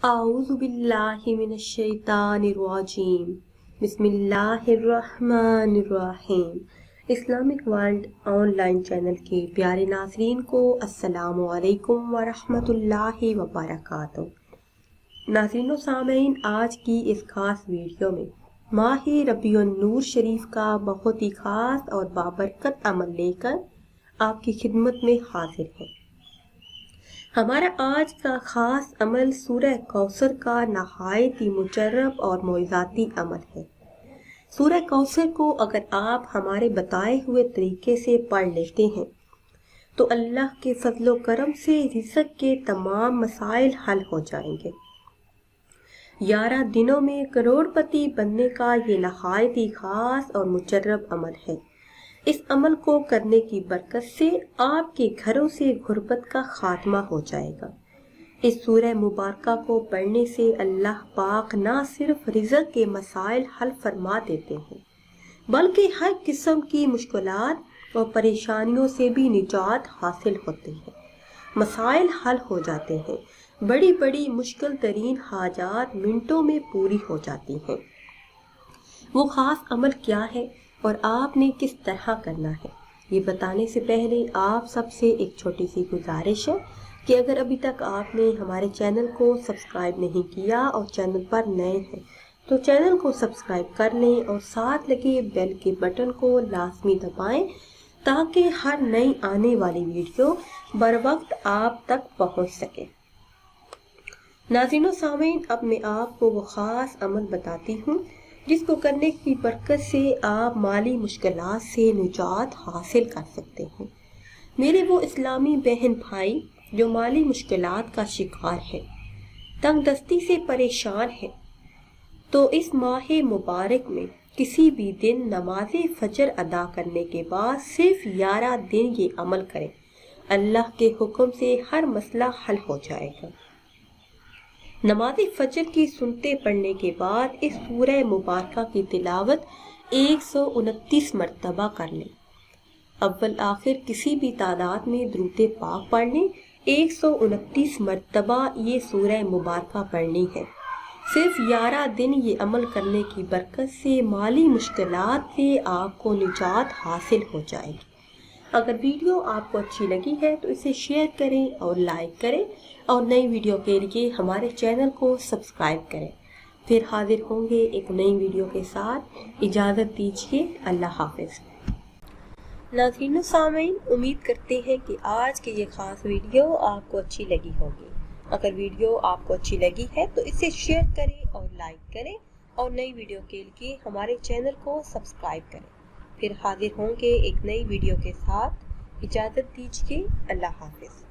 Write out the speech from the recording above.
अऊज़ु बिल्लाहि मिनश्शैतानिर्रजीम बिस्मिल्लाहिर्रहमानिर्रहीम। Islamic world online channel के प्यारे नाज़रीन को अस्सलामु अलैकुम व रहमतुल्लाहि व बरकातुहू। नाज़रीन व सामीन, आज की इस खास वीडियो में माह रबीउन नूर शरीफ का बहुत ही खास और बाबरकत अमल लेकर आपकी खिदमत में हाजिर है। हमारा आज का खास अमल सूरह कौसर का नहायत ही मुजर्रब और मोइज़ाती अमल है। सूरह कौसर को अगर आप हमारे बताए हुए तरीके से पढ़ लेते हैं तो अल्लाह के फजलो करम से रिज़्क़ के तमाम मसाइल हल हो जाएंगे। 11 दिनों में करोड़पति बनने का ये नहायत ही खास और मुजर्रब अमल है। इस अमल को करने की बरकत से आपके घरों से गुर्बत का खात्मा हो जाएगा। इस सूरह मुबारका को पढ़ने से अल्लाह पाक ना सिर्फ रिज़्क़ के मसाइल हल फरमा देते हैं बल्कि हर किस्म की मुश्किलात व परेशानियों से भी निजात हासिल होती है। मसाइल हल हो जाते हैं। बड़ी बड़ी मुश्किल तरीन हाजात मिनटों में पूरी हो जाती हैं। वो खास अमल क्या है और आपने किस तरह करना है, ये बताने से पहले आप सबसे एक छोटी सी गुजारिश है कि अगर अभी तक आपने हमारे चैनल को सब्सक्राइब नहीं किया और चैनल पर नए हैं तो चैनल को सब्सक्राइब कर लें और साथ लगे बेल के बटन को लाजमी दबाएं ताकि हर नई आने वाली वीडियो बर वक्त आप तक पहुंच सके। नाज़रीन व सामीन, अब मैं आपको वो खास अमल बताती हूँ जिसको करने की बरकत से आप माली मुश्किलात से निजात हासिल कर सकते हैं। मेरे वो इस्लामी बहन भाई जो माली मुश्किलात का शिकार है, तंगदस्ती से परेशान है, तो इस माह मुबारक में किसी भी दिन नमाज फजर अदा करने के बाद सिर्फ 11 दिन ये अमल करें। अल्लाह के हुक्म से हर मसला हल हो जाएगा। नमाज फजर की सुनते पढ़ने के बाद इस सूरह मुबारका की तिलावत 129 मरतबा कर लें। अव्वल आखिर किसी भी तादाद में दुरूद पाक पढ़ने 129 मरतबा ये सूरह मुबारका पढ़नी है। सिर्फ 11 दिन ये अमल करने की बरकत से माली मुश्किलात से आपको निजात हासिल हो जाएगी। अगर वीडियो आपको अच्छी लगी है तो इसे शेयर करें और लाइक करें और नई वीडियो के लिए हमारे चैनल को सब्सक्राइब करें। फिर हाजिर होंगे एक नई वीडियो के साथ। इजाज़त दीजिए। अल्लाह हाफिज़। नाज़रीन व सामीन, उम्मीद करते हैं कि आज की ये ख़ास वीडियो आपको अच्छी लगी होगी। अगर वीडियो आपको अच्छी लगी है तो इसे शेयर करें और लाइक करें और नई वीडियो के लिए हमारे चैनल को सब्सक्राइब करें। फिर हाजिर होंगे एक नई वीडियो के साथ। इजाज़त दीजिए। अल्लाह हाफिज़।